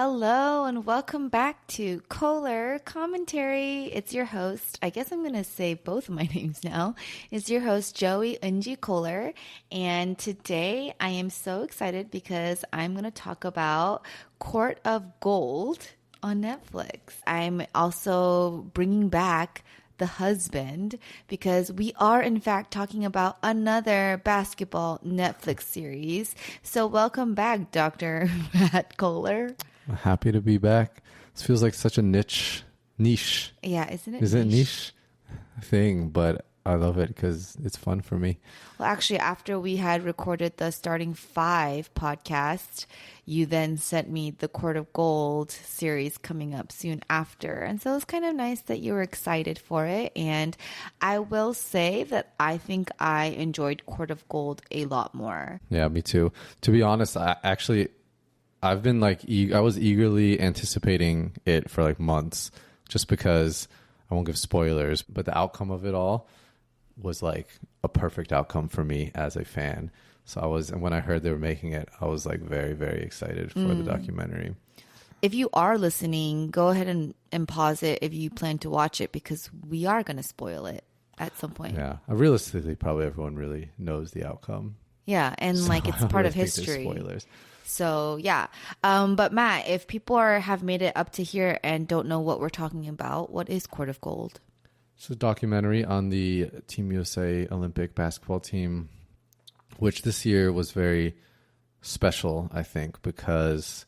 Hello and welcome back to Kohler Commentary. It's your host. I guess I'm going to say both of my names now. It's your host, Joey Unji Kohler. And today I am so excited because I'm going to talk about Court of Gold on Netflix. I'm also bringing back The Husband, because we are in fact talking about another basketball Netflix series. So welcome back, Dr. Matt Kohler. Happy to be back. This feels like such a niche. Yeah, isn't it? Is it niche thing? But I love it because it's fun for me. Well, actually, after we had recorded the Starting Five podcast, you then sent me the Court of Gold series coming up soon after. And so it's kind of nice that you were excited for it. And I will say that I think I enjoyed Court of Gold a lot more. Yeah, me too. To be honest, I've been I was eagerly anticipating it for like months just because I won't give spoilers, but the outcome of it all was like a perfect outcome for me as a fan. So and when I heard they were making it, I was like very, very excited for the documentary. If you are listening, go ahead and pause it if you plan to watch it, because we are going to spoil it at some point. Yeah. Realistically, probably everyone really knows the outcome. Yeah. And So like it's I don't part really of think there's history. Spoilers. So yeah. But Matt, if people have made it up to here and don't know what we're talking about, what is Court of Gold? It's a documentary on the Team USA Olympic basketball team, which this year was very special, I think, because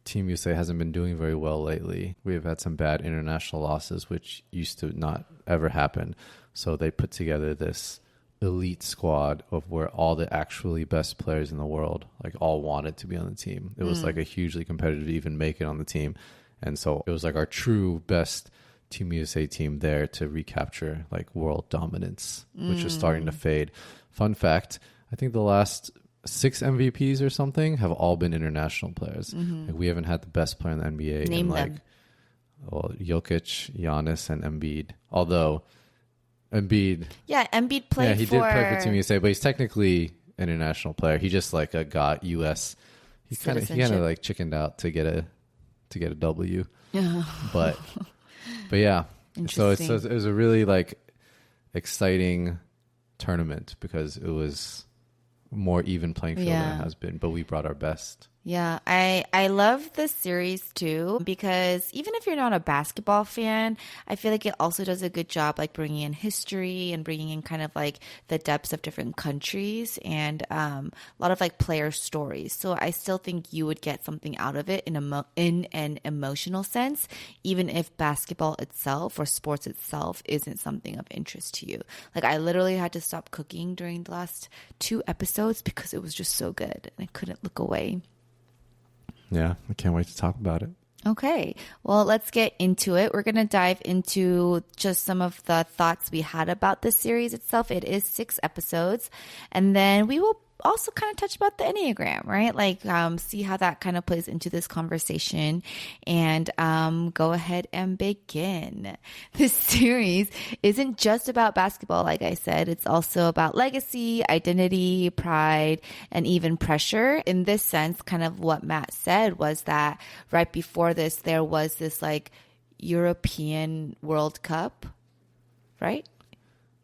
Team USA hasn't been doing very well lately. We have had some bad international losses, which used to not ever happen. So they put together this elite squad of where all the actually best players in the world, like, all wanted to be on the team. It was like a hugely competitive to even make it on the team. And so it was like our true best Team USA team there to recapture like world dominance, which is starting to fade. Fun fact, I think the last 6 MVPs or something have all been international players. Like, we haven't had the best player in the NBA Name in like them. Jokic, Giannis, and Embiid. Although Embiid, Yeah, Embiid played he did play for Team USA, but he's technically an international player. He just like got US. He kind of like chickened out to get a W. But yeah, so it was a really like exciting tournament because it was more even playing field than it has been, but we brought our best. Yeah, I love this series too, because even if you're not a basketball fan, I feel like it also does a good job like bringing in history and bringing in kind of like the depths of different countries and a lot of like player stories. So I still think you would get something out of it in an emotional sense, even if basketball itself or sports itself isn't something of interest to you. Like, I literally had to stop cooking during the last 2 episodes because it was just so good and I couldn't look away. Yeah, I can't wait to talk about it. Okay, well, let's get into it. We're going to dive into just some of the thoughts we had about this series itself. It is 6 episodes. And then we will also kind of touch about the Enneagram, right? Like, see how that kind of plays into this conversation and go ahead and begin. This series isn't just about basketball, like I said. It's also about legacy, identity, pride, and even pressure. In this sense, kind of what Matt said was that right before this, there was this like European World Cup, right?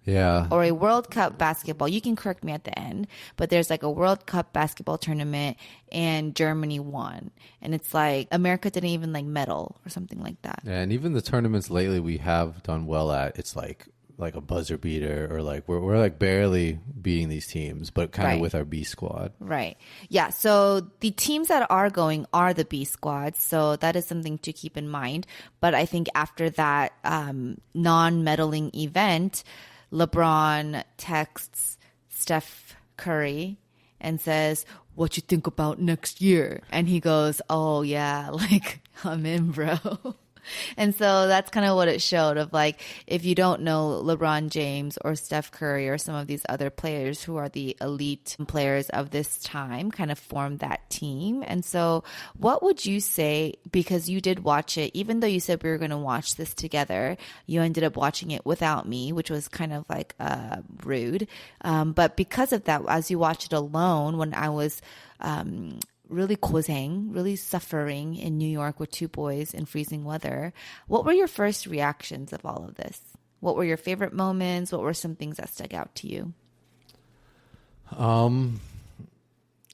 Yeah. Or a World Cup basketball. You can correct me at the end, but there's like a World Cup basketball tournament and Germany won. And it's like America didn't even like medal or something like that. Yeah, and even the tournaments lately we have done well at, it's like a buzzer beater, or like we're like barely beating these teams, but kind of with our B squad. Right. Yeah. So the teams that are going are the B squads. So that is something to keep in mind. But I think after that non-medaling event, LeBron texts Steph Curry and says, "What you think about next year?" And he goes, "Oh yeah, like I'm in, bro." And so that's kind of what it showed of like, if you don't know LeBron James or Steph Curry or some of these other players who are the elite players of this time kind of formed that team. And so what would you say, because you did watch it, even though you said we were going to watch this together, you ended up watching it without me, which was kind of like rude. But because of that, as you watch it alone, when I was really 고생, really suffering in New York with two boys in freezing weather. What were your first reactions of all of this? What were your favorite moments? What were some things that stuck out to you?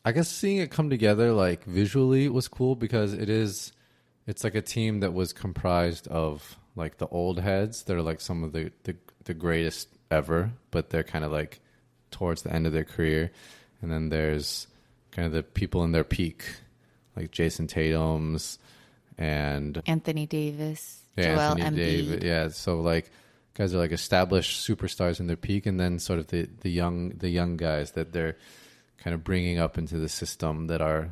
I guess seeing it come together like visually was cool because it's like a team that was comprised of like the old heads that are like some of the greatest ever, but they're kind of like towards the end of their career. And then there's kind of the people in their peak, like Jason Tatum's and Anthony Davis, yeah, Joel Anthony Embiid. Davis. Yeah, so like guys are like established superstars in their peak, and then sort of the young guys that they're kind of bringing up into the system that are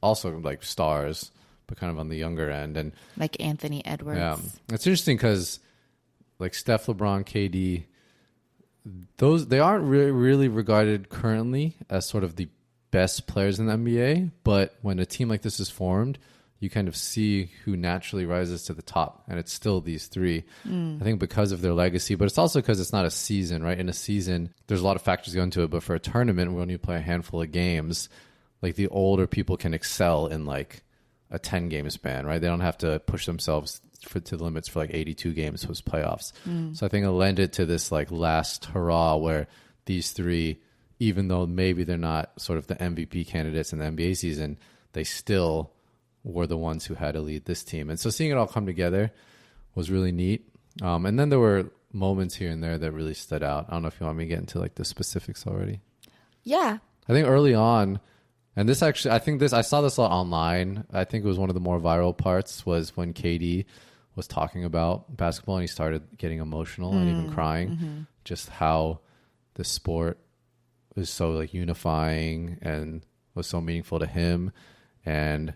also like stars, but kind of on the younger end. And Like Anthony Edwards. yeah, it's interesting because like Steph, LeBron, KD, they aren't really regarded currently as sort of the best players in the NBA. But when a team like this is formed, you kind of see who naturally rises to the top, and it's still these three. I think because of their legacy, but it's also because it's not a season, right? In a season, there's a lot of factors go into it, but for a tournament, when you play a handful of games, like the older people can excel in like a 10-game span, right? They don't have to push themselves to the limits for like 82 games post playoffs. So I think it lended to this like last hurrah where these three, even though maybe they're not sort of the MVP candidates in the NBA season, they still were the ones who had to lead this team. And so seeing it all come together was really neat. And then there were moments here and there that really stood out. I don't know if you want me to get into like the specifics already. Yeah. I think early on, and this actually, I saw this a lot online. I think it was one of the more viral parts was when KD was talking about basketball and he started getting emotional and even crying. Just how the sport was so like unifying and was so meaningful to him. And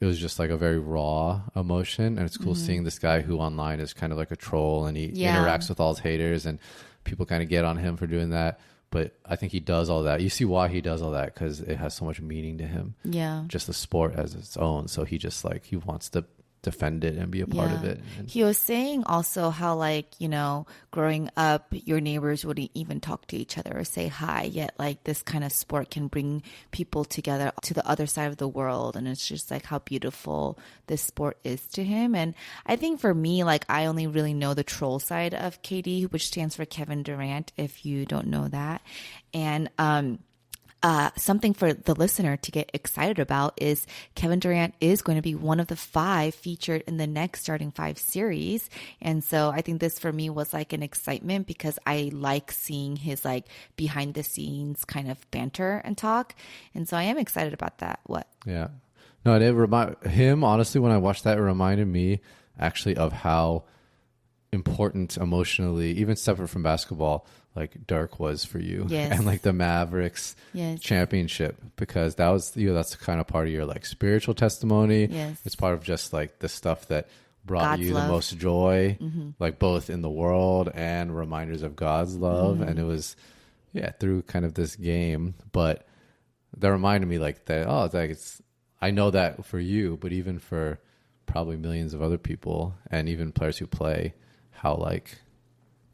it was just like a very raw emotion, and it's cool seeing this guy who online is kind of like a troll, and he interacts with all his haters, and people kind of get on him for doing that. But I think he does all that. You see why he does all that, because it has so much meaning to him. Yeah. Just the sport as its own. So he just like, he wants to defend it and be a part of it. And he was saying also how, like, you know, growing up, your neighbors wouldn't even talk to each other or say hi, yet like this kind of sport can bring people together to the other side of the world. And it's just like how beautiful this sport is to him. And I think for me, like, I only really know the troll side of KD, which stands for Kevin Durant, if you don't know that. And something for the listener to get excited about is Kevin Durant is going to be one of the 5 featured in the next starting 5 series. And so I think this for me was like an excitement because I like seeing his like behind the scenes kind of banter and talk. And so I am excited about that. What? yeah. No, it remind him, honestly, when I watched that, it reminded me actually of how important emotionally, even separate from basketball, like Dirk was for you. Yes. And like the Mavericks Yes. championship, because that was, you know, that's kind of part of your like spiritual testimony. Yes. It's part of just like the stuff that brought God's you love. the most joy, like both in the world and reminders of God's love. And it was, through kind of this game, but that reminded me like that, oh, it's like, I know that for you, but even for probably millions of other people and even players who play, how like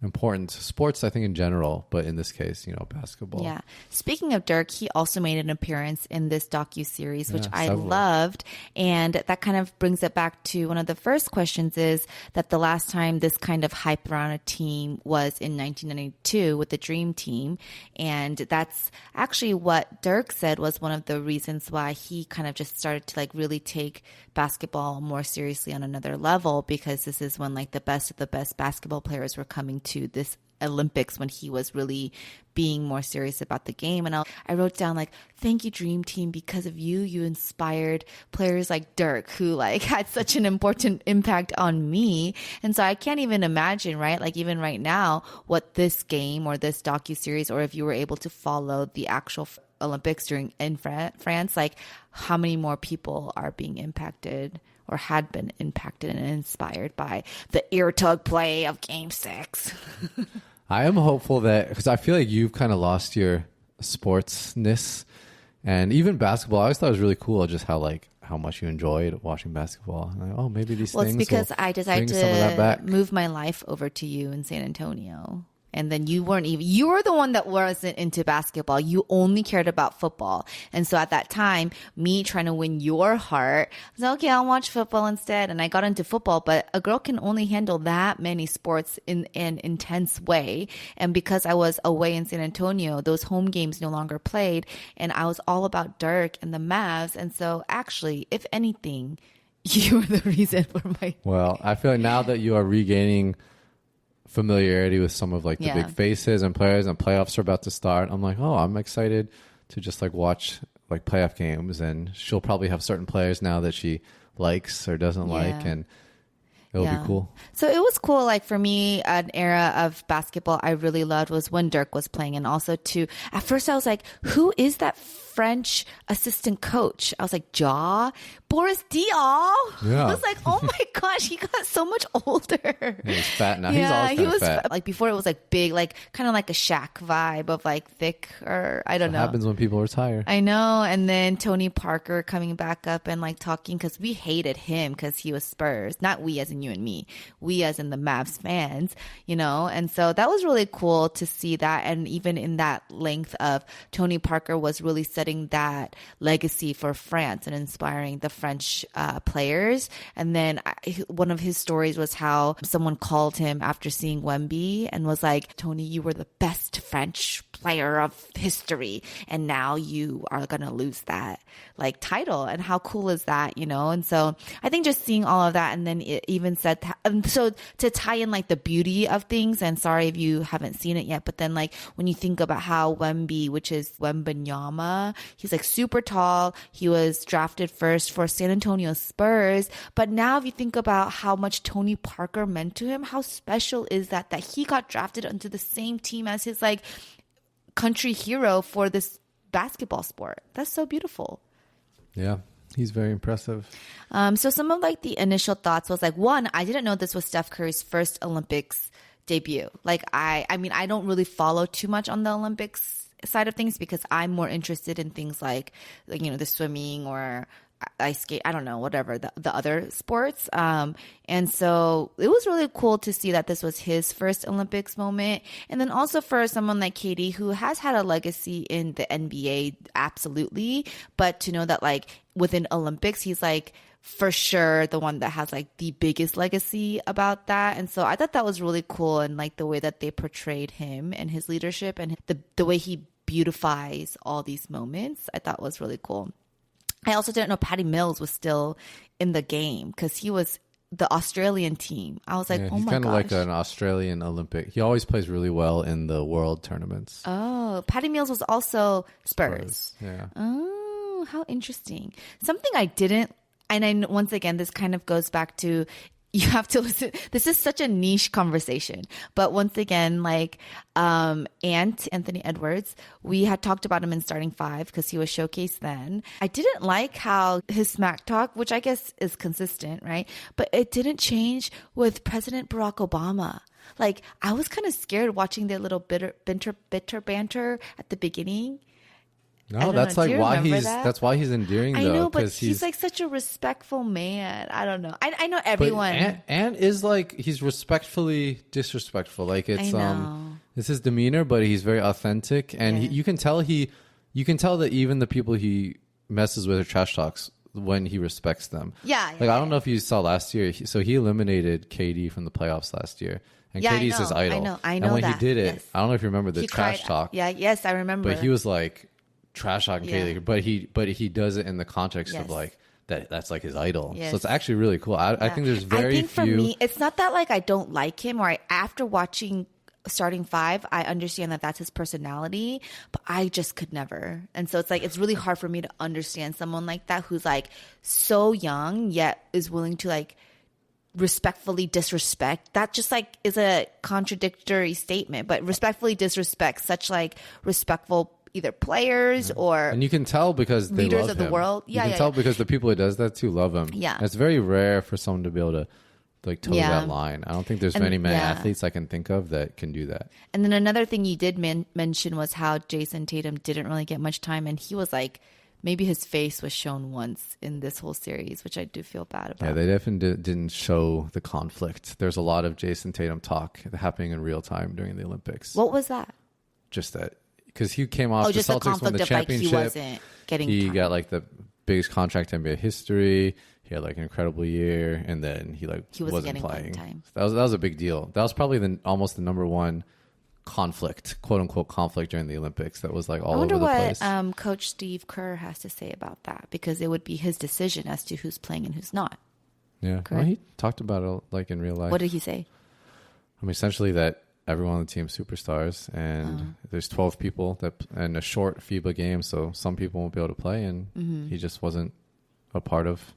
important sports, I think, in general, but in this case, you know, basketball. Yeah. Speaking of Dirk, he also made an appearance in this docuseries, which I several. loved. And that kind of brings it back to one of the first questions is that the last time this kind of hype around a team was in 1992 with the Dream Team. And that's actually what Dirk said was one of the reasons why he kind of just started to like really take basketball more seriously on another level, because this is when like the best of the best basketball players were coming to this Olympics, when he was really being more serious about the game. And I wrote down like, thank you, Dream Team, because of you, you inspired players like Dirk, who like had such an important impact on me. And so I can't even imagine, right? Like even right now, what this game or this docuseries, or if you were able to follow the actual Olympics in France, like how many more people are being impacted or had been impacted and inspired by the ear tug play of Game 6. I am hopeful that, because I feel like you've kind of lost your sportsness, and even basketball. I always thought it was really cool just how much you enjoyed watching basketball. Like, oh, maybe these Well, things it's because will I decided bring some of that to back. move my life over to you in San Antonio. And then you were the one that wasn't into basketball. You only cared about football. And so at that time, me trying to win your heart, I was like, okay, I'll watch football instead. And I got into football, but a girl can only handle that many sports in an intense way. And because I was away in San Antonio, those home games no longer played. And I was all about Dirk and the Mavs. And so actually, if anything, you were the reason for my... Well, I feel like now that you are regaining familiarity with some of like the big faces and players, and playoffs are about to start, I'm like, oh, I'm excited to just like watch like playoff games, and she'll probably have certain players now that she likes or doesn't like, and it'll be cool. So it was cool. Like for me, an era of basketball I really loved was when Dirk was playing. And also at first I was like, who is that French assistant coach? I was like, Boris Diaw. Yeah. I was like, oh my gosh, he got so much older. He's fat now. He's always been fat. Like before it was like big, like kind of like a Shaq vibe of like thick, or I don't know. What happens when people retire. I know. And then Tony Parker coming back up and like talking, because we hated him because he was Spurs. Not we as in you and me. We as in the Mavs fans, you know? And so that was really cool to see that. And even in that length of Tony Parker was really setting that legacy for France and inspiring the French players. And then one of his stories was how someone called him after seeing Wemby and was like, Tony, you were the best French player of history, and now you are going to lose that like title. And how cool is that, you know? And so I think just seeing all of that, and then it even said, so to tie in like the beauty of things, and sorry if you haven't seen it yet, but then like when you think about how Wemby, which is Wembanyama, he's like super tall. He was drafted first for San Antonio Spurs. But now if you think about how much Tony Parker meant to him, how special is that he got drafted onto the same team as his like country hero for this basketball sport. That's so beautiful. Yeah, he's very impressive. So some of like the initial thoughts was like, one, I didn't know this was Steph Curry's first Olympics debut. Like I mean, I don't really follow too much on the Olympics side of things because I'm more interested in things like you know, the swimming or ice skate, I don't know, whatever, the other sports. And so it was really cool to see that this was his first Olympics moment. And then also for someone like Katie, who has had a legacy in the NBA, absolutely. But to know that like within Olympics, he's like for sure the one that has like the biggest legacy about that. And so I thought that was really cool. And like the way that they portrayed him and his leadership and the way he beautifies all these moments, I thought was really cool. I also didn't know Patty Mills was still in the game because he was the Australian team. I was like, oh my gosh. He's kind of like an Australian Olympic. He always plays really well in the world tournaments. Oh, Patty Mills was also Spurs. Yeah. Oh, how interesting. Something I didn't, and once again, this kind of goes back to, you have to listen. This is such a niche conversation. But once again, like Anthony Edwards, we had talked about him in starting five because he was showcased then. I didn't like how his smack talk, which I guess is consistent, right? But it didn't change with President Barack Obama. Like I was kind of scared watching their little bitter banter at the beginning. No, that's like why that's why he's endearing though. I know, but he's like such a respectful man. I don't know. I know everyone. And is like he's respectfully disrespectful. Like it's it's his demeanor, but he's very authentic, and you can tell that even the people he messes with or trash talks when he respects them. Yeah. Like I don't know if you saw last year. So he eliminated KD from the playoffs last year. And KD's his idol. I know. And when that. he did it, yes. I don't know if you remember the trash talk. Yeah. Yes, I remember. But he was like trash talking KD, but he does it in the context of like that's like his idol. So it's actually really cool. I think there's very few. For me, it's not that like I don't like him, or after watching starting five, I understand that that's his personality, but I just could never. And so it's like it's really hard for me to understand someone like that who's like so young yet is willing to like respectfully disrespect. That just like is a contradictory statement, but respectfully disrespect such like respectful either players or and you can tell because they leaders love of the him. world. You can tell because the people who does that too love him. Yeah, and it's very rare for someone to be able to like toe that line. I don't think there's many athletes I can think of that can do that. And then another thing you did mention was how Jason Tatum didn't really get much time, and he was like maybe his face was shown once in this whole series, which I do feel bad about. Yeah, they definitely didn't show the conflict. There's a lot of Jason Tatum talk happening in real time during the Olympics. What was that? Just that, because he came off the just the Celtics won conflict the of like championship. he wasn't getting He time. got like the biggest contract in NBA history. He had like an incredible year, and then he wasn't getting playing. time. That was a big deal. That was probably almost the number one conflict, quote unquote conflict during the Olympics. That was like all over the place. I wonder what Coach Steve Kerr has to say about that, because it would be his decision as to who's playing and who's not. Yeah, well, he talked about it like in real life. What did he say? I mean, essentially that everyone on the team is superstars, and there's 12 people and a short FIBA game, so some people won't be able to play, and he just wasn't a part of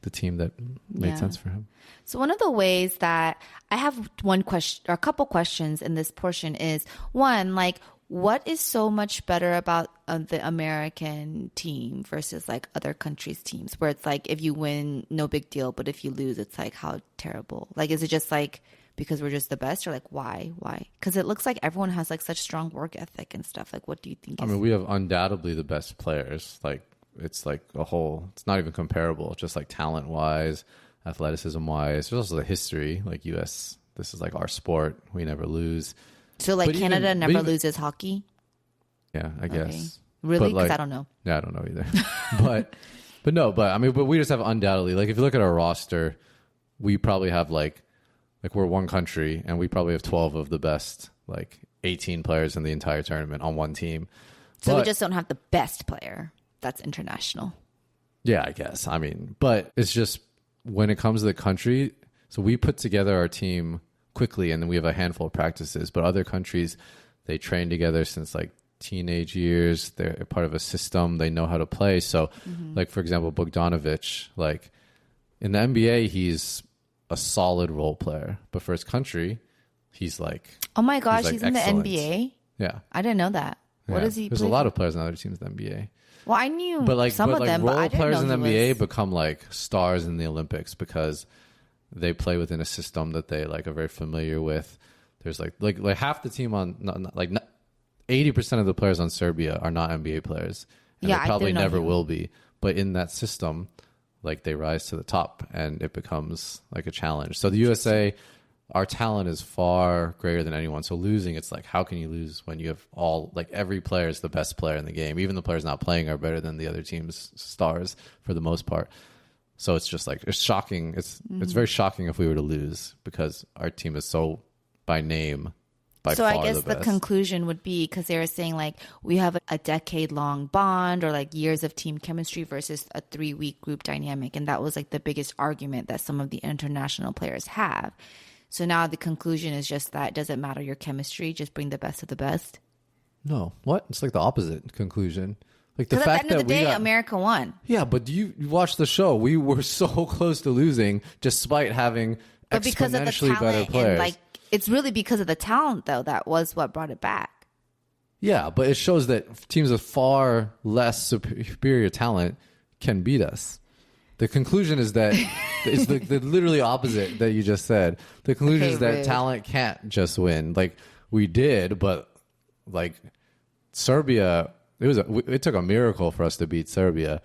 the team that made sense for him. So one of the ways that I have one question or a couple questions in this portion is, one, like, what is so much better about the American team versus like other countries' teams, where it's like if you win, no big deal, but if you lose, it's like how terrible? Like, is it just like because we're just the best, or like why? Because it looks like everyone has like such strong work ethic and stuff. Like, what do you think? I mean, we have undoubtedly the best players. Like, it's like it's not even comparable, just like talent wise, athleticism wise. There's also the history, like US, this is like our sport. We never lose. So like Canada never loses hockey? Yeah, I guess. Really? Because I don't know. Yeah, I don't know either. but we just have undoubtedly, like if you look at our roster, we probably have like we're one country and we probably have 12 of the best, like 18 players in the entire tournament on one team. So we just don't have the best player that's international. Yeah, I guess. I mean, but it's just when it comes to the country, so we put together our team quickly and then we have a handful of practices, but other countries, they train together since like teenage years. They're part of a system. They know how to play. So like, for example, Bogdanovic, like in the NBA, he's a solid role player, but for his country, he's like, oh my gosh, he's in the NBA? Yeah. I didn't know that. Yeah. What does he There's a lot of players in other teams in the NBA. Well, I knew some of them, but I didn't know role players in the NBA was... become like stars in the Olympics because they play within a system that they like are very familiar with. There's like half the team on 80% of the players on Serbia are not NBA players, and they probably never will be. But in that system, like they rise to the top, and it becomes like a challenge. So the USA, our talent is far greater than anyone. So losing, it's like, how can you lose when you have every player is the best player in the game? Even the players not playing are better than the other team's stars for the most part. So it's just like, it's shocking. It's very shocking if we were to lose because our team is so by name, by far the best. So I guess the conclusion would be, because they were saying like we have a decade-long bond or like years of team chemistry versus a 3-week group dynamic. And that was like the biggest argument that some of the international players have. So now the conclusion is just that it doesn't matter your chemistry, just bring the best of the best. No, what? It's like the opposite conclusion. Like the fact at the end of the day, America won. Yeah, but you watched the show. We were so close to losing, despite having exponentially better players. And like it's really because of the talent, though, that was what brought it back. Yeah, but it shows that teams with far less superior talent can beat us. The conclusion is that it's the literally opposite that you just said. The conclusion is that talent can't just win. Like we did, but like Serbia, it took a miracle for us to beat Serbia,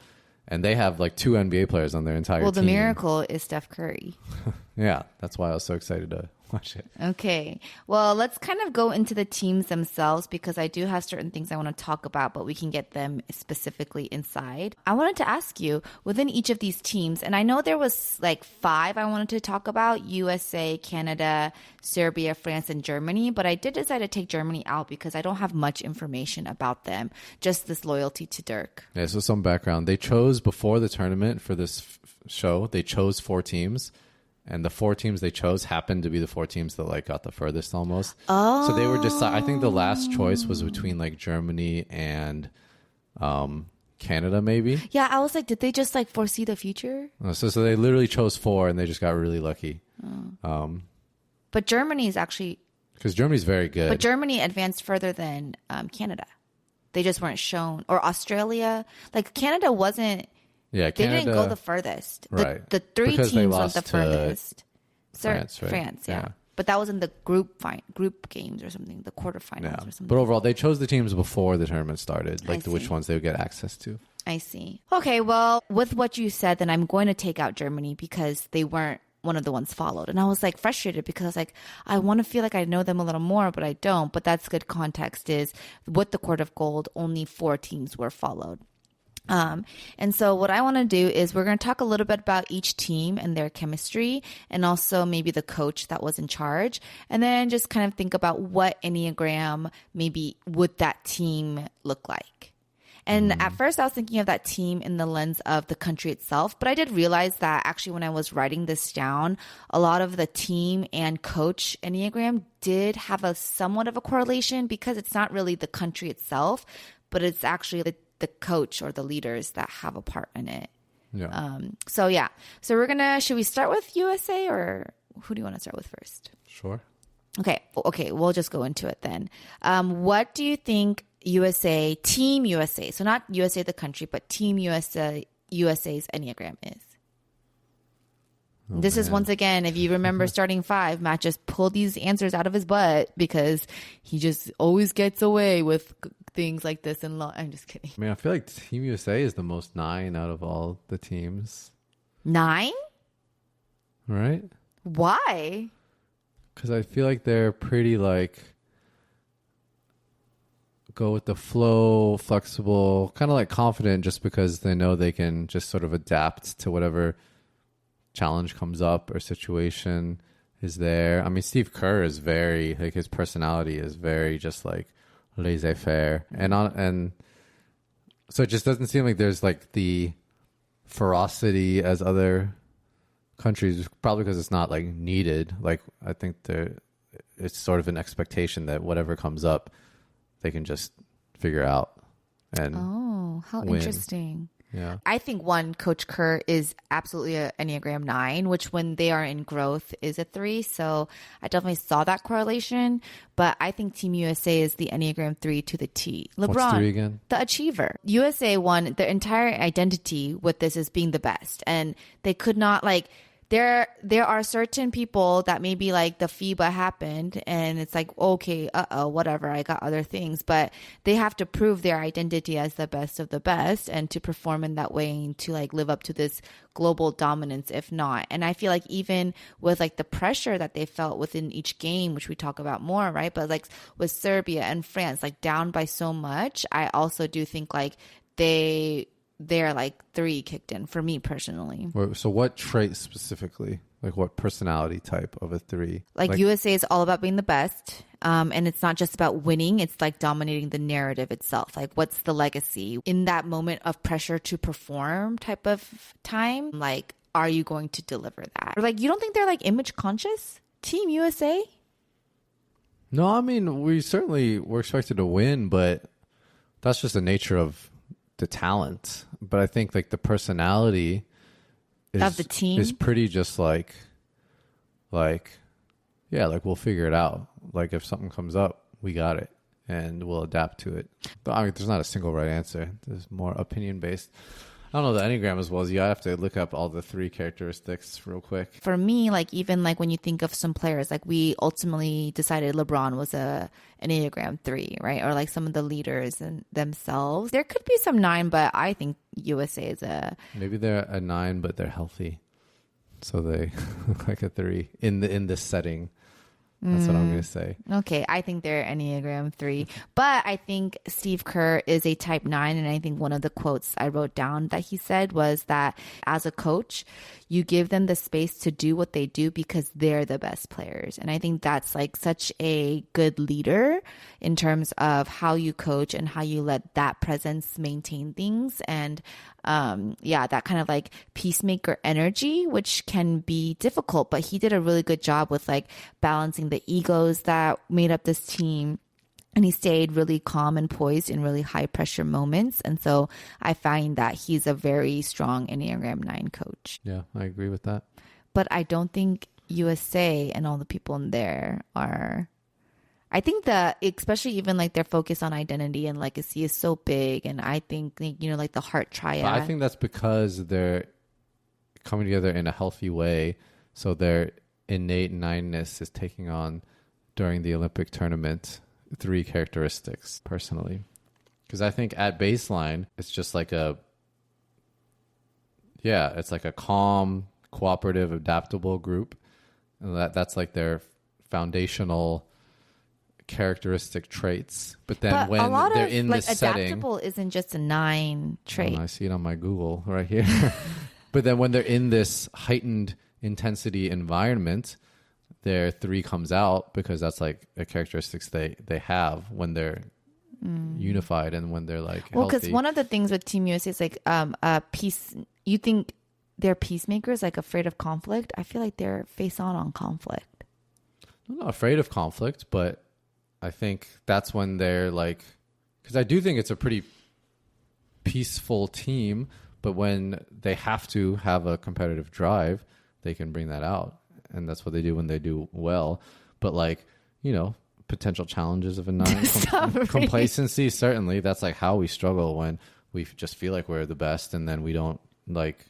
and they have like 2 NBA players on their entire team. Well, the miracle is Steph Curry. Yeah, that's why I was so excited to watch it. Okay. Well, let's kind of go into the teams themselves because I do have certain things I want to talk about, but we can get them specifically inside. I wanted to ask you, within each of these teams, and I know there was like 5 I wanted to talk about, USA, Canada, Serbia, France, and Germany, but I did decide to take Germany out because I don't have much information about them, just this loyalty to Dirk. Yeah, so some background. They chose before the tournament for this show, they chose 4 teams. And the 4 teams they chose happened to be the 4 teams that like got the furthest almost. Oh. So they were just, I think the last choice was between like Germany and Canada maybe. Yeah, I was like, did they just like foresee the future? So they literally chose 4 and they just got really lucky. But Germany is actually... Because Germany's very good. But Germany advanced further than Canada. They just weren't shown. Or Australia. Like Canada wasn't... Yeah, Canada, they didn't go the furthest. Right. The 3 because teams went the furthest. France, right? France, yeah. But that was in the group games or something, the quarterfinals or something. But overall, they chose the teams before the tournament started, like which see. ones they would get access to. I see. Okay, well, with what you said, then I'm going to take out Germany because they weren't one of the ones followed. And I was like frustrated because I was like, I want to feel like I know them a little more, but I don't. But that's good context is with the Court of Gold, only 4 teams were followed. And so what I want to do is we're going to talk a little bit about each team and their chemistry and also maybe the coach that was in charge. And then just kind of think about what Enneagram maybe would that team look like. And at first I was thinking of that team in the lens of the country itself, but I did realize that actually when I was writing this down, a lot of the team and coach Enneagram did have a somewhat of a correlation because it's not really the country itself, but it's actually the coach or the leaders that have a part in it. Yeah. So should we start with USA or who do you want to start with first? Sure. Okay, we'll just go into it then. What do you think Team USA, so not USA the country, but Team USA's Enneagram is? This is once again, if you remember starting 5, Matt just pulled these answers out of his butt because he just always gets away with things like this in law. I'm just kidding. I mean, I feel like Team USA is the most 9 out of all the teams. 9? Right? Why? Because I feel like they're pretty like go with the flow, flexible, kind of like confident just because they know they can just sort of adapt to whatever challenge comes up or situation is there. I mean, Steve Kerr is very, like his personality is very just like laissez-faire. And so it just doesn't seem like there's like the ferocity as other countries, probably because it's not like needed. Like I think it's sort of an expectation that whatever comes up, they can just figure out and how win. Interesting. Yeah. I think Coach Kerr is absolutely an Enneagram 9, which when they are in growth is a 3. So I definitely saw that correlation. But I think Team USA is the Enneagram 3 to the T. LeBron, what's 3 again? The achiever. USA won their entire identity with this as being the best. And they could not there are certain people that maybe like the FIBA happened and it's like, okay, whatever, I got other things. But they have to prove their identity as the best of the best and to perform in that way and to like live up to this global dominance, if not. And I feel like even with like the pressure that they felt within each game, which we talk about more, right? But like with Serbia and France, like down by so much, I also do think like they're like 3 kicked in for me personally. So what trait specifically? Like what personality type of a 3? Like USA is all about being the best. And it's not just about winning. It's like dominating the narrative itself. Like what's the legacy in that moment of pressure to perform type of time? Like, are you going to deliver that? Or like, you don't think they're like image conscious? Team USA? No, I mean, we're expected to win, but that's just the nature of the talent. But I think like the personality of the team is pretty just like yeah, like we'll figure it out. Like if something comes up, we got it and we'll adapt to it. But I mean, there's not a single right answer. There's more opinion based. I don't know the Enneagram as well as you. I have to look up all the 3 characteristics real quick. For me, like even like when you think of some players, like we ultimately decided LeBron was an Enneagram 3, right? Or like some of the leaders and themselves. There could be some 9, but I think USA is maybe they're a 9, but they're healthy, so they look like a 3 in this setting. That's what I'm going to say. Okay, I think they're Enneagram 3. But I think Steve Kerr is a type 9. And I think one of the quotes I wrote down that he said was that as a coach, you give them the space to do what they do because they're the best players. And I think that's like such a good leader in terms of how you coach and how you let that presence maintain things. And that kind of like peacemaker energy, which can be difficult, but he did a really good job with like balancing the egos that made up this team. And he stayed really calm and poised in really high pressure moments. And so I find that he's a very strong Enneagram 9 coach. Yeah, I agree with that. But I don't think USA and all the people in there are... I think that especially even like their focus on identity and legacy is so big. And I think, like the heart triad. But I think that's because they're coming together in a healthy way. So they're innate nineness is taking on during the Olympic tournament 3 characteristics, personally. Because I think at baseline, it's just like it's like a calm, cooperative, adaptable group. And that's like their foundational characteristic traits. But then when they're in this setting, adaptable isn't just a 9 trait. I see it on my Google right here. But then when they're in this heightened intensity environment, their 3 comes out, because that's like a characteristics they have when they're unified and when they're like well, because healthy. one of the things with Team USA is like peace. You think they're peacemakers, like afraid of conflict? I feel like they're face on conflict. I'm not afraid of conflict, but I think that's when they're like, because I do think it's a pretty peaceful team, but when they have to have a competitive drive, they can bring that out. And that's what they do when they do well. But like, potential challenges of a 9. Complacency, certainly. That's like how we struggle when we just feel like we're the best and then we don't like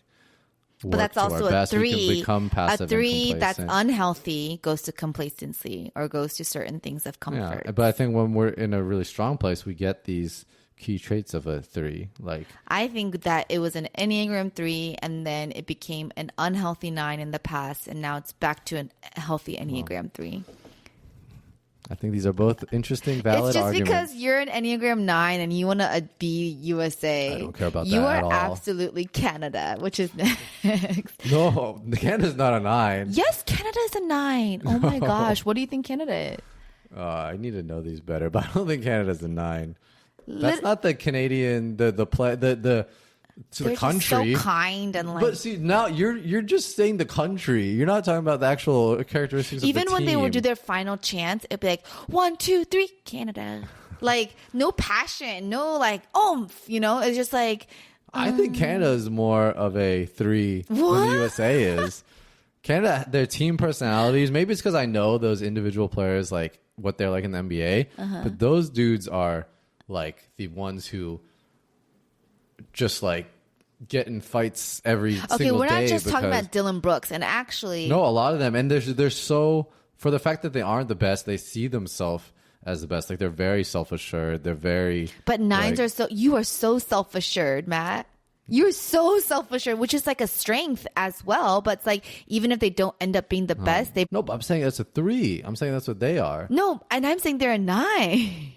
work but that's to also our best. a 3. We can become passive. A 3 and that's complacent. unhealthy goes to complacency or goes to certain things of comfort. Yeah, but I think when we're in a really strong place, we get these key traits of a 3. Like, I think that it was an Enneagram 3 and then it became an unhealthy 9 in the past, and now it's back to a healthy Enneagram 3. I think these are both interesting, valid it's just arguments. because you're an Enneagram 9 and you want to be USA. I don't care about you that at all. You are absolutely Canada, which is next. No, Canada's not a 9. Yes, Canada is a 9. Oh my gosh. What do you think Canada is? I need to know these better, but I don't think Canada's a 9. That's not the Canadian, the country. Just so kind and like. But see, now you're just saying the country. You're not talking about the actual characteristics. Even of the when team. they would do their final chants, it'd be like 1, 2, 3, Canada. Like no passion, no like oomph. It's just like. I think Canada is more of a 3 than the USA is. Canada, their team personalities. Maybe it's because I know those individual players, like what they're like in the NBA. But those dudes are like the ones who just like get in fights every single day. Okay, we're not just talking about Dylan Brooks, and actually, no, a lot of them, and they're so, for the fact that they aren't the best, they see themselves as the best. Like they're very self-assured. They're very. But 9s are so. You are so self-assured, Matt. You're so self-assured, which is like a strength as well. But it's like, even if they don't end up being the best, they. No, but I'm saying that's a 3. I'm saying that's what they are. No, and I'm saying they're a 9.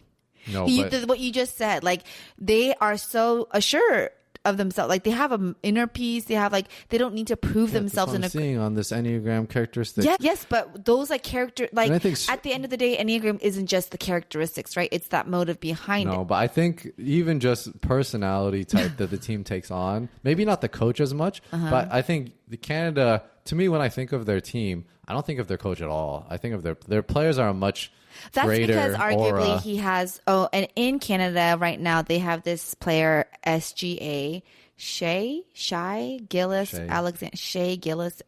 No, but what you just said, like they are so assured of themselves, like they have an inner peace. They have like they don't need to prove themselves in a. Seeing on this Enneagram characteristic. Yes, but those like character, like at the end of the day, Enneagram isn't just the characteristics, right? It's that motive behind it. No, but I think even just personality type that the team takes on, maybe not the coach as much, but I think the Canada, to me, when I think of their team, I don't think of their coach at all. I think of their players are a much. That's greater because arguably aura. he has. Oh, and in Canada right now they have this player SGA Shea Gillis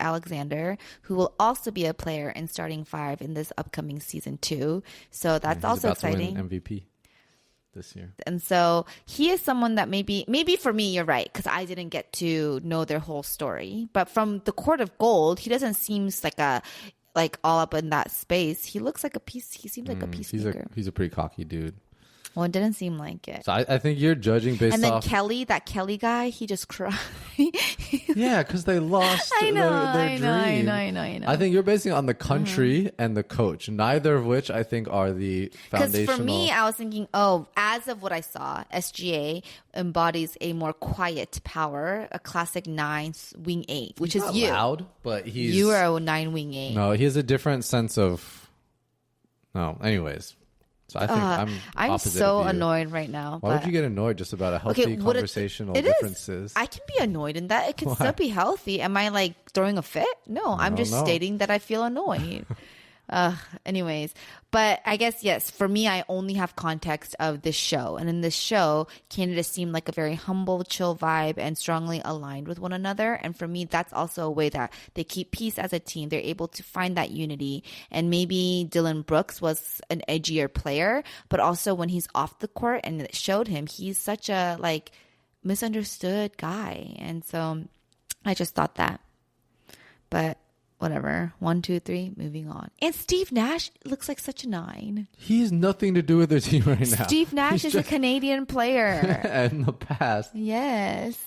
Alexander, who will also be a player in starting 5 in this upcoming season 2. So that's also exciting. To win MVP this year. And so he is someone that maybe for me, you're right, because I didn't get to know their whole story. But from the Court of Gold, he doesn't seem like all up in that space. He looks like he seems like a peacemaker. He's a pretty cocky dude. Well, it didn't seem like it. So I think you're judging based off. And then Kelly, that Kelly guy, he just cried. Yeah, because they lost their dream. I know. I think you're basing it on the country and the coach, neither of which I think are the foundational. Because for me, I was thinking, as of what I saw, SGA embodies a more quiet power, a classic 9 wing 8, which he's is not you. Loud, but you are a 9 wing 8. No, he has a different sense of. No, anyways. So I think I'm opposite so of you. annoyed right now. Why would you get annoyed just about a healthy conversational differences? I can be annoyed in that. It can still be healthy. Am I like throwing a fit? No, I'm just stating that I feel annoyed. Anyways, but I guess, yes, for me, I only have context of this show. And in this show, Canada seemed like a very humble, chill vibe and strongly aligned with one another. And for me, that's also a way that they keep peace as a team. They're able to find that unity. And maybe Dylan Brooks was an edgier player, but also when he's off the court and it showed him, he's such a like misunderstood guy. And so I just thought that. But whatever. 1, 2, 3, moving on. And Steve Nash looks like such a 9. He has nothing to do with their team right now. Steve Nash is a Canadian player. In the past. Yes.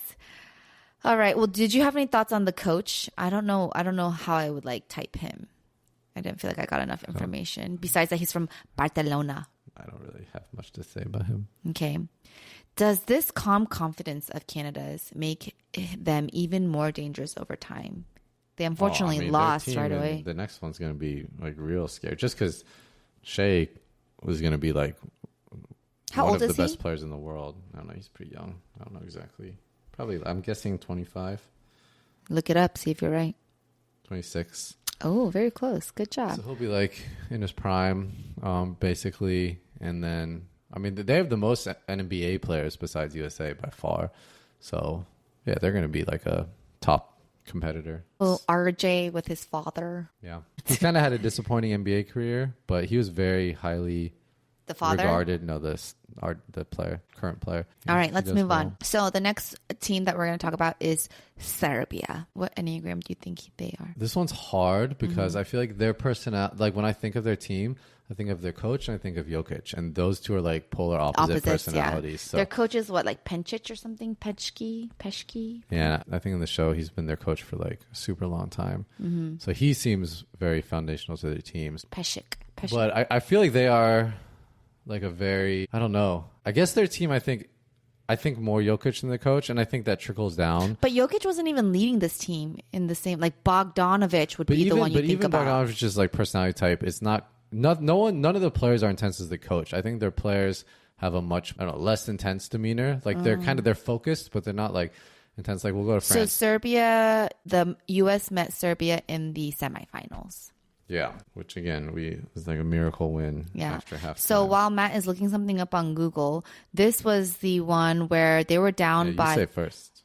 All right. Well, did you have any thoughts on the coach? I don't know how I would like type him. I didn't feel like I got enough information. Besides that, he's from Barcelona. I don't really have much to say about him. Okay. Does this calm confidence of Canada's make them even more dangerous over time? They unfortunately lost right away. The next one's going to be like real scary. Just because Shea was going to be like one of the best players in the world. I don't know. He's pretty young. I don't know exactly. Probably, I'm guessing 25. Look it up. See if you're right. 26. Oh, very close. Good job. So he'll be like in his prime, basically. And then, I mean, they have the most NBA players besides USA by far. So, yeah, they're going to be like a top competitor. Well, RJ with his father. Yeah. He kind of had a disappointing NBA career, but he was very highly regarded. No, the player, current player. All right, let's move on. So the next team that we're going to talk about is Serbia. What Enneagram do you think they are? This one's hard because I feel like their personality, like when I think of their team, I think of their coach and I think of Jokic. And those two are like polar opposite personalities. Yeah. So their coach is what, like Pencic or something? Peshki? Yeah, I think in the show he's been their coach for like a super long time. So he seems very foundational to their teams. Peshik. But I feel like they are like a very, I don't know. I guess their team, I think more Jokic than the coach, and I think that trickles down. But Jokic wasn't even leading this team in the same, like Bogdanovich would be the one you think about. But even Bogdanovich's like personality type, it's none of the players are intense as the coach. I think their players have a much, I don't know, less intense demeanor. Like they're focused, but they're not like intense. Like we'll go to France. So Serbia, the U.S. met Serbia in the semifinals. Yeah, which again, was like a miracle win after halftime. So while Matt is looking something up on Google, this was the one where they were down by... You say first.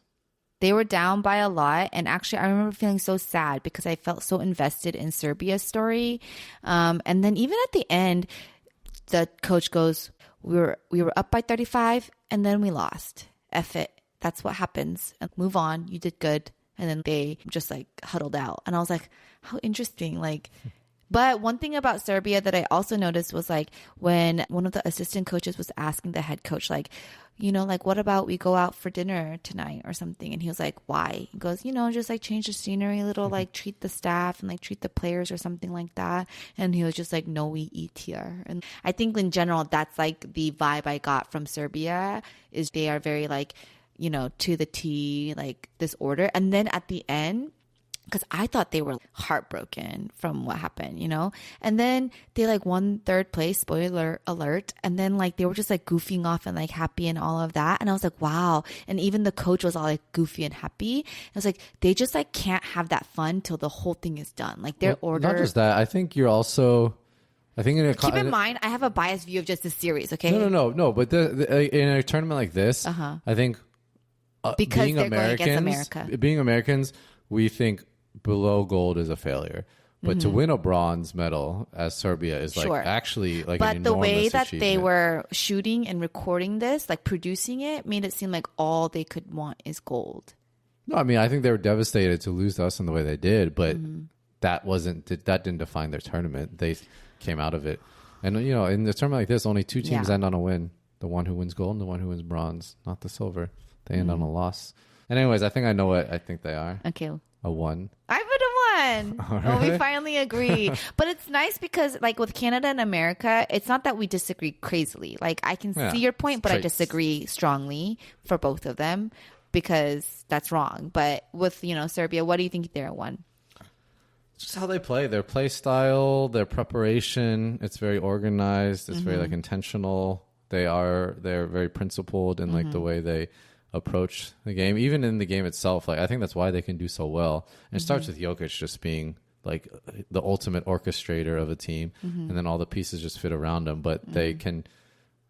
They were down by a lot. And actually, I remember feeling so sad because I felt so invested in Serbia's story. And then even at the end, the coach goes, we were up by 35 and then we lost. F it. That's what happens. And move on. You did good. And then they just like huddled out. And I was like, how interesting. Like, but one thing about Serbia that I also noticed was like when one of the assistant coaches was asking the head coach, like, like, what about we go out for dinner tonight or something? And he was like, why? He goes, just like change the scenery a little, like treat the staff and like treat the players or something like that. And he was just like, no, we eat here. And I think in general, that's like the vibe I got from Serbia is they are very like, to the T, like this order. And then at the end, because I thought they were heartbroken from what happened, and then they like won third place, spoiler alert. And then like they were just like goofing off and like happy and all of that. And I was like, wow. And even the coach was all like goofy and happy. I was like, they just like can't have that fun till the whole thing is done. Like their order. Not just that. I think you're also... keep in mind, I have a biased view of just the series, okay? No. But in a tournament like this, I think because being they're going against America. Being Americans, we think below gold is a failure. But to win a bronze medal as Serbia is like actually like an enormous achievement. But the way that they were shooting and recording this, like producing it, made it seem like all they could want is gold. No, I mean, I think they were devastated to lose to us in the way they did, but that didn't define their tournament. They came out of it. And, in a tournament like this, only two teams end on a win. The one who wins gold and the one who wins bronze, not the silver. They end on a loss. And anyways, I think I know what I think they are. Okay. A 1. I put a 1. Right. Oh, we finally agree. But it's nice because like with Canada and America, it's not that we disagree crazily. Like I can see your point, but I disagree strongly for both of them because that's wrong. But with, Serbia, what do you think they're a 1? Just how they play, their play style, their preparation. It's very organized. It's very like intentional. They're very principled in like the way they approach the game, even in the game itself. Like I think that's why they can do so well. And it starts with Jokic just being like the ultimate orchestrator of a team, and then all the pieces just fit around him. But they can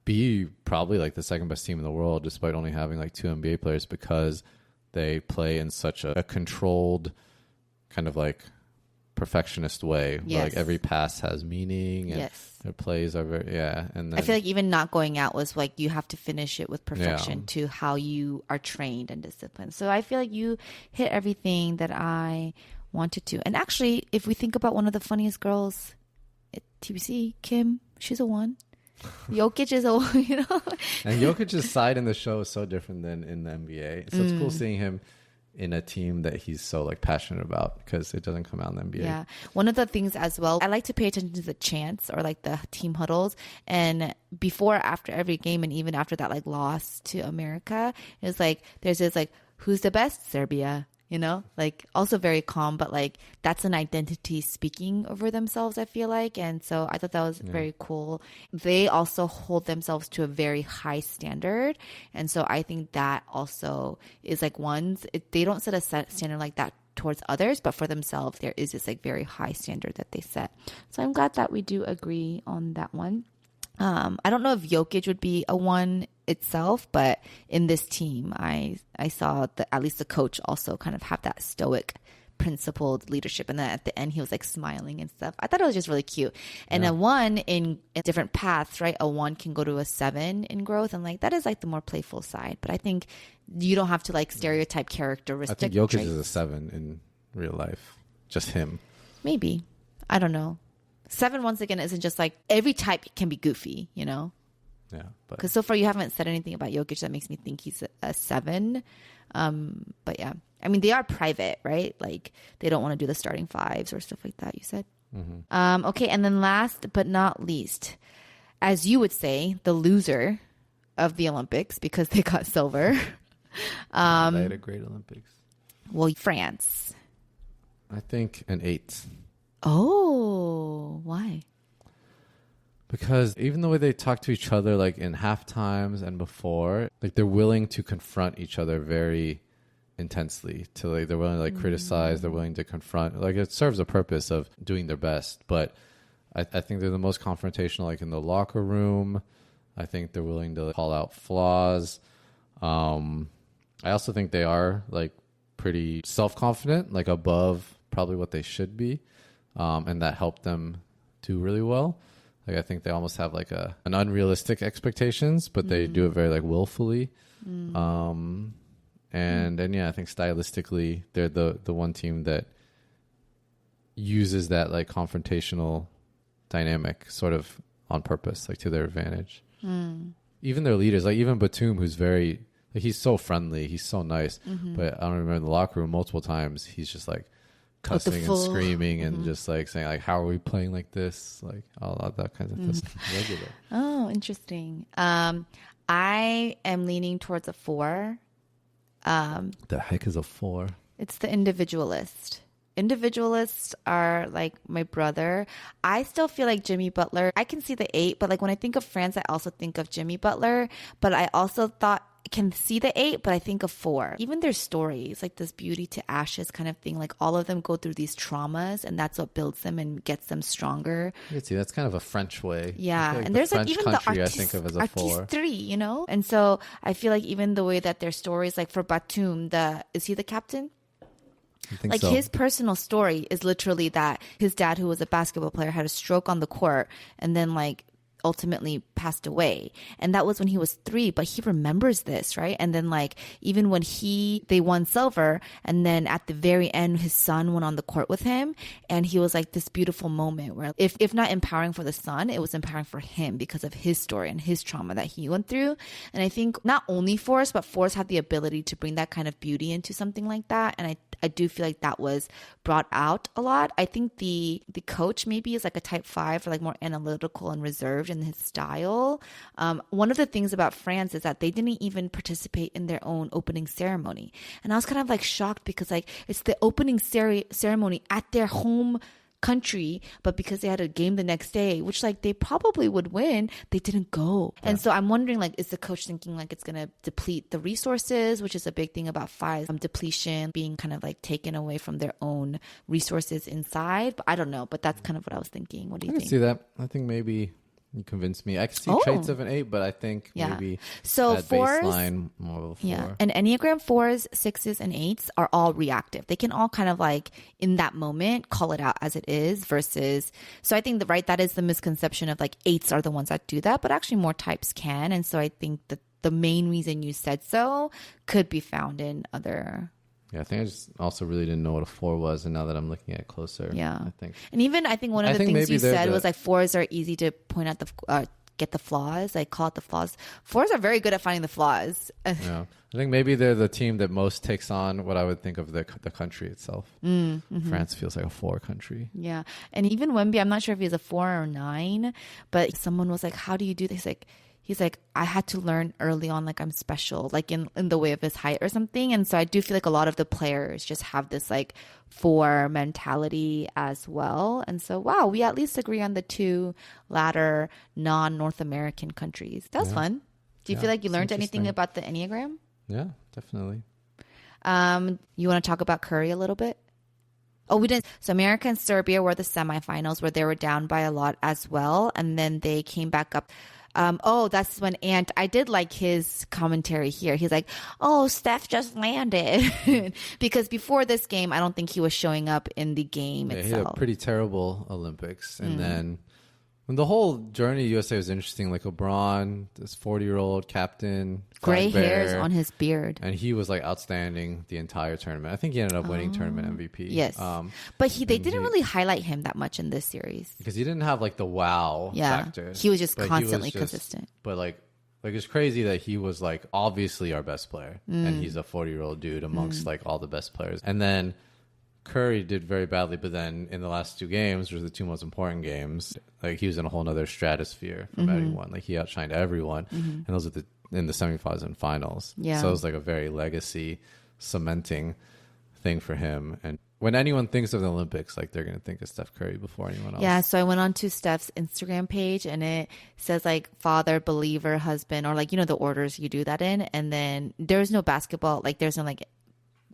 be probably like the second best team in the world, despite only having like 2 NBA players, because they play in such a controlled kind of like perfectionist way. Where, like every pass has meaning and their plays are very and then, I feel like even not going out was like you have to finish it with perfection to how you are trained and disciplined. So I feel like you hit everything that I wanted to. And actually, if we think about one of the funniest girls at TBC, Kim, she's a 1. Jokic is a 1, you know? And Jokic's side in the show is so different than in the NBA. So it's cool seeing him in a team that he's so like passionate about, because it doesn't come out in the NBA. Yeah. One of the things as well, I like to pay attention to the chants or like the team huddles. And before, after every game, and even after that like loss to America, it's like there's this like, who's the best? Serbia. You know, like also very calm, but like that's an identity speaking over themselves, I feel like. And so I thought that was very cool. They also hold themselves to a very high standard. And so I think that also is like they don't set a standard like that towards others, but for themselves, there is this like very high standard that they set. So I'm glad that we do agree on that one. I don't know if Jokic would be a 1 itself, but in this team, I saw at least the coach also kind of have that stoic, principled leadership. And then at the end, he was like smiling and stuff. I thought it was just really cute. And a 1 in different paths, right? A 1 can go to a 7 in growth. And like, that is like the more playful side. But I think you don't have to like stereotype characteristics. I think Jokic is a 7 in real life. Just him. Maybe. I don't know. 7, once again, isn't just like every type can be goofy, you know? Yeah. Because so far you haven't said anything about Jokic that makes me think he's a 7. But yeah, I mean, they are private, right? Like they don't want to do the starting 5s or stuff like that, you said. Mm-hmm. Okay. And then last but not least, as you would say, the loser of the Olympics because they got silver. They had a great Olympics. Well, France. I think an 8. Oh, why? Because even the way they talk to each other, like in half times and before, like they're willing to confront each other very intensely. To like they're willing to like criticize, they're willing to confront. Like it serves a purpose of doing their best. But I think they're the most confrontational, like in the locker room. I think they're willing to call out flaws. I also think they are like pretty self-confident, like above probably what they should be. And that helped them do really well. Like I think they almost have like an unrealistic expectations, but they do it very like willfully. And yeah, I think stylistically they're the one team that uses that like confrontational dynamic sort of on purpose, like to their advantage. Even their leaders, like even Batum, who's very like he's so friendly, he's so nice, but I don't remember in the locker room multiple times he's just like cussing and screaming and just like saying like, how are we playing like this, like all that kinds of stuff. Regular. Oh, interesting. I am leaning towards a 4. The heck is a 4? It's the individualist. Individualists are like my brother. I still feel like Jimmy Butler. I can see the 8, but like when I think of France, I also think of Jimmy Butler. But I also can see the 8, but I think of 4. Even their stories, like this beauty to ashes kind of thing, like all of them go through these traumas, and that's what builds them and gets them stronger. You can see that's kind of a French way. Yeah, like and there's French like even country, the I think of as a 4. artistry, you know. And so I feel like even the way that their stories, like for Batum, is he the captain? I think like so. His personal story is literally that his dad, who was a basketball player, had a stroke on the court and then like ultimately passed away. And that was when he was 3, but he remembers this, right? And then like even when they won silver, and then at the very end his son went on the court with him, and he was like this beautiful moment where if not empowering for the son, it was empowering for him because of his story and his trauma that he went through. And I think not only Force, but Force had the ability to bring that kind of beauty into something like that. And I do feel like that was brought out a lot. I think the coach maybe is like a type 5, or like more analytical and reserved in his style. One of the things about France is that they didn't even participate in their own opening ceremony. And I was kind of like shocked because like it's the opening ceremony at their home country, but because they had a game the next day, which like they probably would win, they didn't go. Yeah. And so I'm wondering, like, is the coach thinking like it's going to deplete the resources, which is a big thing about 5, depletion, being kind of like taken away from their own resources inside. But I don't know, but that's kind of what I was thinking. What do you think? I can see that. I think maybe you convinced me. I can see traits of an 8, but I think maybe so that 4s, baseline more of a 4. Yeah, and Enneagram 4s, 6s, and 8s are all reactive. They can all kind of like in that moment call it out as it is versus. So I think that is the misconception of like 8s are the ones that do that, but actually more types can. And so I think that the main reason you said so could be found in other Yeah, I think I just also really didn't know what a 4 was, and now that I'm looking at it closer, Yeah. I think. And even I think one of the things you said was like 4s are easy to point out get the flaws, like call it the flaws. 4s are very good at finding the flaws. Yeah. I think maybe they're the team that most takes on what I would think of the country itself. France feels like a 4 country. Yeah. And even Wemby, I'm not sure if he's a 4 or 9, but someone was like, how do you do this? He's like, I had to learn early on, like I'm special, like in the way of his height or something. And so I do feel like a lot of the players just have this like 4 mentality as well. And so, wow, we at least agree on the 2 latter non-North American countries. That was fun. Do you feel like you learned anything about the Enneagram? Yeah, definitely. You want to talk about Curry a little bit? Oh, we didn't. So America and Serbia were the semifinals where they were down by a lot as well. And then they came back up. That's when I did like his commentary here. He's like, oh, Steph just landed. Because before this game, I don't think he was showing up in the game itself. He had a pretty terrible Olympics. And then when the whole journey of USA was interesting, like LeBron, this 40-year-old captain. Gray hairs on his beard. And he was like outstanding the entire tournament. I think he ended up winning tournament MVP. Yes. But they didn't really highlight him that much in this series. Because he didn't have like the wow factor. He was just constantly consistent. But like it's crazy that he was like obviously our best player. And he's a 40-year-old dude amongst like all the best players. And then Curry did very badly, but then in the last 2 games, which were the 2 most important games, like he was in a whole nother stratosphere from everyone. Like he outshined everyone. And those are in the semifinals and finals. Yeah. So it was like a very legacy cementing thing for him. And when anyone thinks of the Olympics, like they're going to think of Steph Curry before anyone else. Yeah. So I went on to Steph's Instagram page and it says like father, believer, husband, or like, the orders you do that in. And then there's no basketball, like there's no like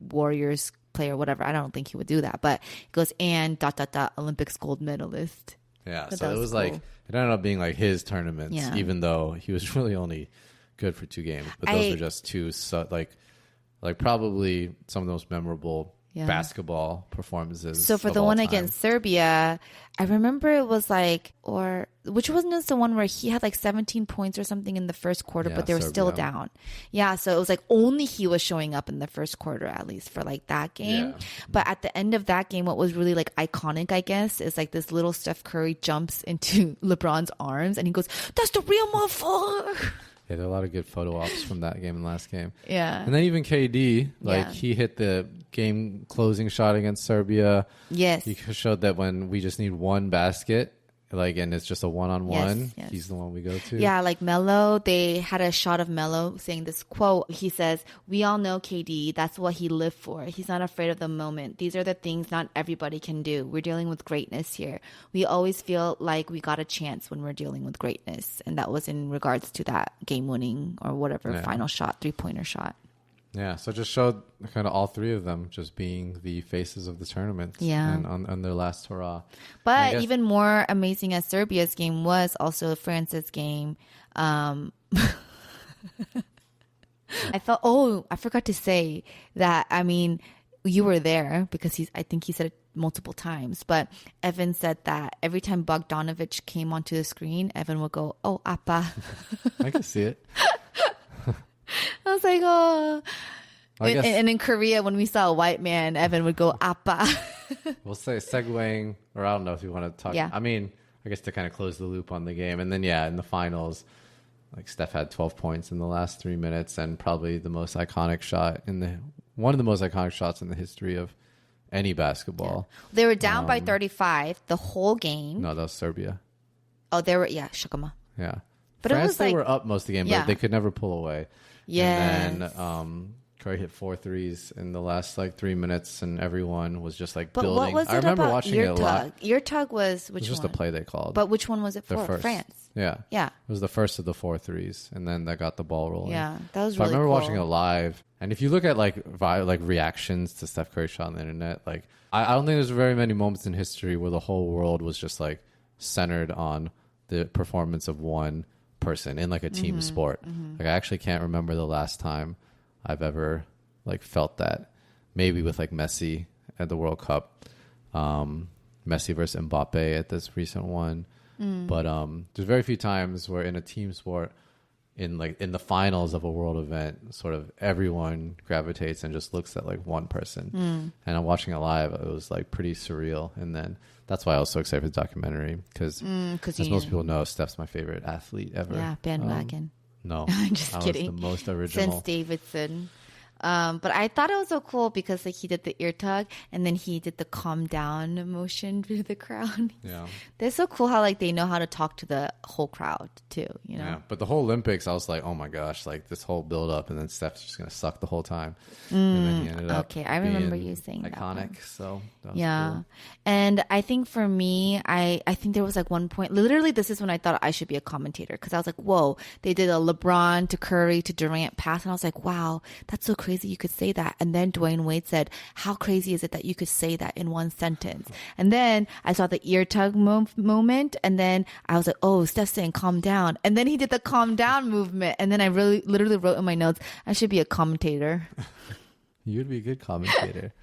Warriors player, whatever. I don't think he would do that, but it goes and ... Olympics gold medalist. Yeah. So it was cool. Like, it ended up being like his tournaments, even though he was really only good for 2 games, but those were just 2 like probably some of the most memorable basketball performances. So for the one against Serbia, I remember it was like, which wasn't the one where he had like 17 points or something in the first quarter, but they were still down. Yeah, so it was like only he was showing up in the first quarter at least for like that game. Yeah. But at the end of that game, what was really like iconic, I guess, is like this little Steph Curry jumps into LeBron's arms and he goes, "That's the real motherfucker." Yeah, there are a lot of good photo ops from that game and last game. Yeah. And then even KD, he hit the game closing shot against Serbia. Yes. He showed that when we just need 1 basket, and it's just a one-on-one, yes. he's the one we go to. Yeah, like Melo, they had a shot of Melo saying this quote. He says, "We all know KD, that's what he lived for. He's not afraid of the moment. These are the things not everybody can do. We're dealing with greatness here. We always feel like we got a chance when we're dealing with greatness." And that was in regards to that game-winning or whatever final shot, 3-pointer shot. Yeah, so it just showed kind of all 3 of them just being the faces of the tournament. Yeah. And on their last hurrah. But even more amazing as Serbia's game was also France's game. I forgot to say that, I mean, you were there because I think he said it multiple times, but Evan said that every time Bogdanovic came onto the screen, Evan would go, "Oh, appa." I can see it. I was like, oh. And in Korea, when we saw a white man, Evan would go, "Appa." We'll say segueing, or I don't know if you want to talk. Yeah. I mean, I guess to kind of close the loop on the game. And then, in the finals, like Steph had 12 points in the last 3 minutes and probably the most iconic shot one of the most iconic shots in the history of any basketball. Yeah. They were down by 35 the whole game. No, that was Serbia. Oh, they were, Shukama. Yeah. But France, it was they were up most of the game, but they could never pull away. Yes. And then Curry hit 4 threes in the last 3 minutes, and everyone was just but building. What was it? I remember watching it a lot. Your tug was which one? Just the play they called. But which one was it for? First. France. Yeah. Yeah. It was the first of the 4 threes, and then that got the ball rolling. Yeah, that was really I remember cool. watching it live, and if you look at reactions to Steph Curry shot on the internet, I don't think there's very many moments in history where the whole world was just centered on the performance of one person in a team sport. I actually can't remember the last time I've ever felt that. Maybe with Messi at the World Cup, Messi versus Mbappe at this recent one. But there's very few times where in a team sport in the finals of a world event, sort of everyone gravitates and just looks at like one person. And I'm watching it live. It was like pretty surreal. And then that's why I was so excited for the documentary because as most people know, Steph's my favorite athlete ever. Yeah, bandwagon. No, I'm just I kidding. was the most original. Since Davidson. But I thought it was so cool because like he did the ear tug and then he did the calm down motion to the crowd. Yeah. They're so cool how like they know how to talk to the whole crowd too, you know? Yeah. But the whole Olympics, I was like, oh my gosh, like this whole build up and then Steph's just going to suck the whole time. And then he ended up Okay, I remember being you saying that one. iconic. So that was Yeah. cool. And I think for me, I think there was like one point, literally this is when I thought I should be a commentator because I was like, whoa, they did a LeBron to Curry to Durant pass. And I was like, wow, that's so crazy you could say that. And then Dwayne Wade said, how crazy is it that you could say that in one sentence? And then I saw the ear tug moment. And then I was like, oh, Steph's saying calm down. And then he did the calm down movement. And then I literally wrote in my notes, I should be a commentator. You'd be a good commentator.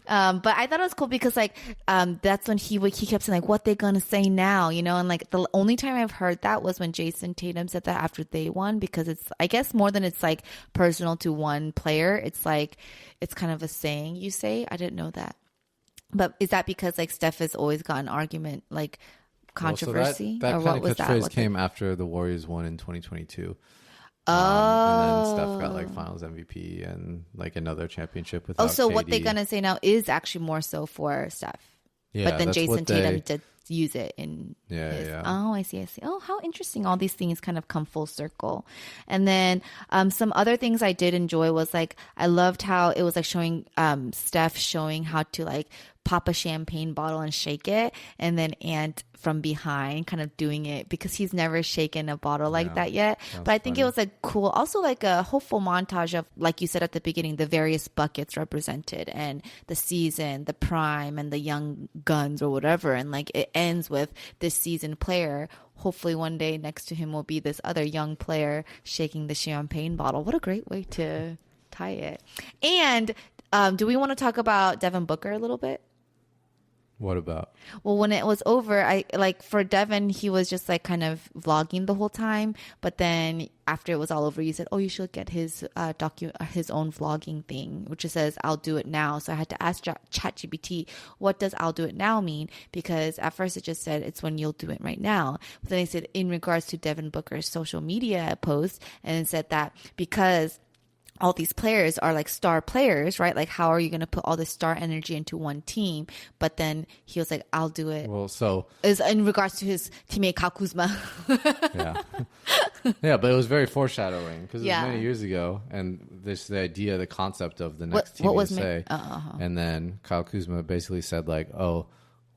But I thought it was cool because like that's when he kept saying like what they gonna say now, you know, and like the only time I've heard that was when Jason Tatum said that after they won because it's I guess more than it's like personal to one player, it's like it's kind of a saying you say. I didn't know that. But is that because like Steph has always got an argument like controversy? Well, so that or kind what of was catchphrase that? came after the Warriors won in 2022. Oh. And then Steph got like Finals MVP and like another championship without Oh, so what KD. they're gonna say now is actually more so for Steph. Yeah, but then that's Jason what they- Tatum did use it in his. Yeah. Oh, I see. Oh, how interesting. All these things kind of come full circle. And then some other things I did enjoy was like I loved how it was like showing Steph showing how to like pop a champagne bottle and shake it, and then Ant from behind kind of doing it because he's never shaken a bottle like that yet. But I think it was like cool, also like a hopeful montage of, like you said at the beginning, the various buckets represented and the season, the prime, and the young guns or whatever. And like it ends with this seasoned player. Hopefully one day next to him will be this other young player shaking the champagne bottle. What a great way to tie it. And do we want to talk about Devin Booker a little bit? What about? Well, when it was over, I like for Devin, he was just like kind of vlogging the whole time. But then after it was all over, you said, "Oh, you should get his his own vlogging thing," which it says, "I'll do it now." So I had to ask ChatGPT, "What does I'll do it now mean?" Because at first it just said it's when you'll do it right now. But then they said in regards to Devin Booker's social media post, and it said that because all these players are like star players, right? Like, how are you going to put all this star energy into one team? But then he was like, I'll do it. Well, so Is in regards to his teammate Kyle Kuzma. yeah, yeah, but it was very foreshadowing because Yeah. it was many years ago, and this the idea, the concept of the next Team what was USA, and then Kyle Kuzma basically said like, oh,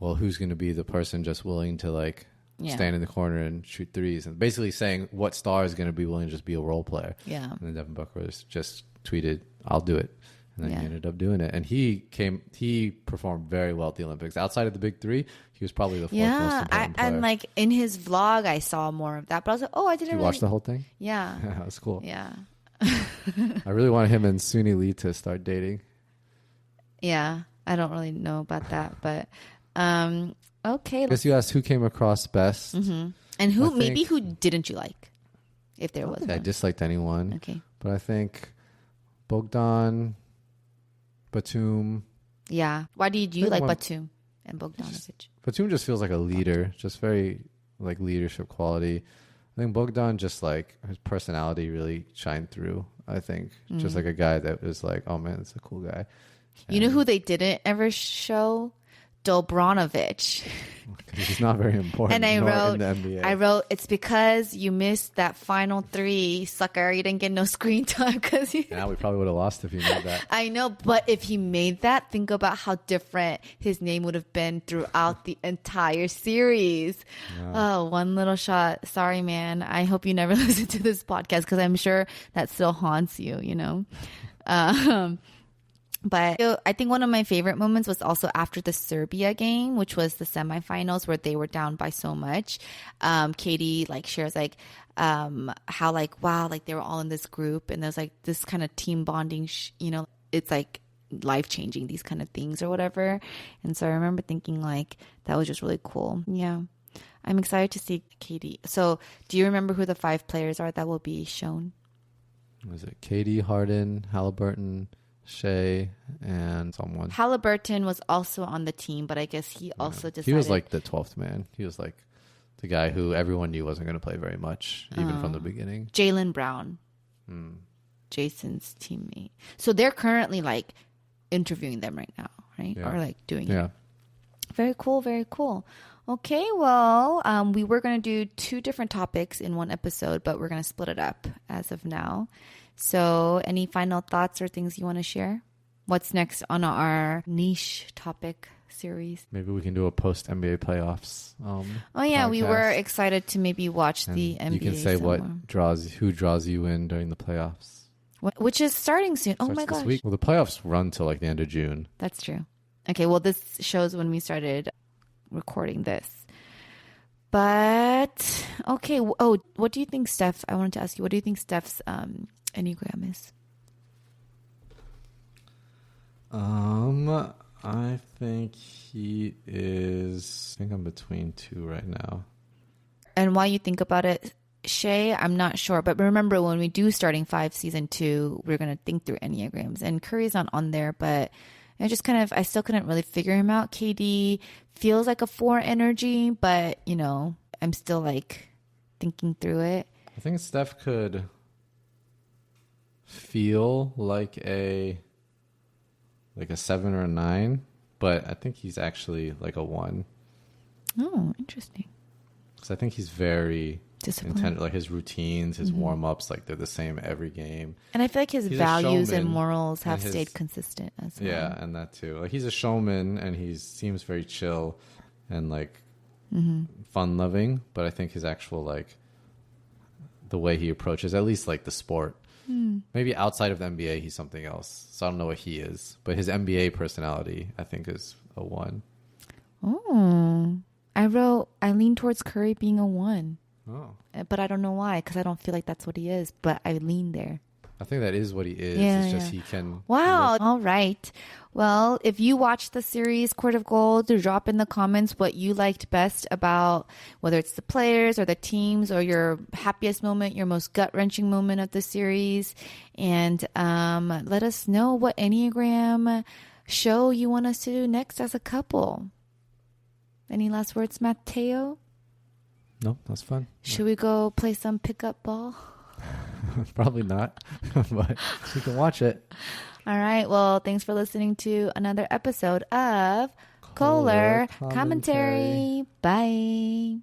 well, who's going to be the person just willing to like stand in the corner and shoot threes, and basically saying what star is going to be willing to just be a role player. Yeah. And then Devin Booker just tweeted, "I'll do it," and then Yeah. he ended up doing it, and he performed very well at the Olympics. Outside of the big three, he was probably the fourth most Yeah. important player. And like in his vlog, I saw more of that. But I was like, oh, I didn't Did you really watch the whole thing? Yeah. Yeah, that was cool. Yeah. I really want him and Suni Lee to start dating. Yeah. I don't really know about that. But okay. I guess you asked who came across best. Mm-hmm. And who I maybe think- who didn't you like? If there was I one. disliked anyone. Okay. But I think Bogdan, Batum. Yeah. Why did you think like one- Batum and Bogdanovic? Batum just feels like a leader, just very like leadership quality. I think Bogdan just like his personality really shined through. I think just like a guy that was like, oh man, it's a cool guy. You know who they didn't ever show? Dobranovic. He's not very important. And I nor wrote, in the NBA. it's because you missed that final three, sucker. You didn't get no screen time because you. Yeah, we probably would have lost if he made that. I know, but if he made that, think about how different his name would have been throughout the entire series. Oh, one little shot. Sorry, man. I hope you never listen to this podcast because I'm sure that still haunts you, you know? But I think one of my favorite moments was also after the Serbia game, which was the semifinals where they were down by so much. Katie like shares like how like, wow, like they were all in this group and there's like this kind of team bonding, you know, it's like life changing, these kind of things or whatever. And so I remember thinking like that was just really cool. Yeah. I'm excited to see KD. So do you remember who the 5 players are that will be shown? Was it KD, Harden, Halliburton, Shea, and someone? Halliburton was also on the team, but I guess he also decided... He was like the 12th man. He was like the guy who everyone knew wasn't going to play very much, even from the beginning. Jaylen Brown. Jason's teammate. So they're currently like interviewing them right now, right? Yeah. Or like doing Yeah. it. Very cool, very cool. Okay, well, we were going to do 2 different topics in one episode, but we're going to split it up as of now. So any final thoughts or things you want to share? What's next on our niche topic series? Maybe we can do a post NBA playoffs. Oh yeah, podcast. we were excited to maybe watch And the NBA. You can say somewhere. who draws you in during the playoffs. Which is starting soon. Oh Starts my this gosh. week. Well, the playoffs run till like the end of June. That's true. Okay, well, this shows when we started recording this. But, okay. Oh, what do you think, Steph? I wanted to ask you, what do you think Steph's Enneagram is? I think he is... I think I'm between 2 right now. And while you think about it, Shay, I'm not sure. But remember, when we do Starting 5 Season 2, we're going to think through Enneagrams. And Curry's not on there, but I still couldn't really figure him out. KD feels like a 4 energy, but, you know, I'm still like thinking through it. I think Steph could feel like a 7 or a 9, but I think he's actually like a 1. Oh, interesting. Because I think he's very Disciplined. like his routines, his warm-ups, like they're the same every game. And I feel like his He's a values and showman, morals have and stayed consistent as well. Yeah, and that too. Like he's a showman and he seems very chill and like fun-loving, but I think his actual like the way he approaches at least like the sport. Maybe outside of the NBA he's something else. So I don't know what he is, but his NBA personality I think is a 1. Oh. I lean towards Curry being a 1. Oh. But I don't know why, because I don't feel like that's what he is. But I lean there. I think that is what he is. Yeah, it's just yeah. he can... Wow. All right. Well, if you watched the series Court of Gold, drop in the comments what you liked best about whether it's the players or the teams or your happiest moment, your most gut-wrenching moment of the series. And let us know what Enneagram show you want us to do next as a couple. Any last words, Mateo? No, that's fun. Should we go play some pickup ball? Probably not, but you can watch it. All right. Well, thanks for listening to another episode of Kohler Commentary. Bye.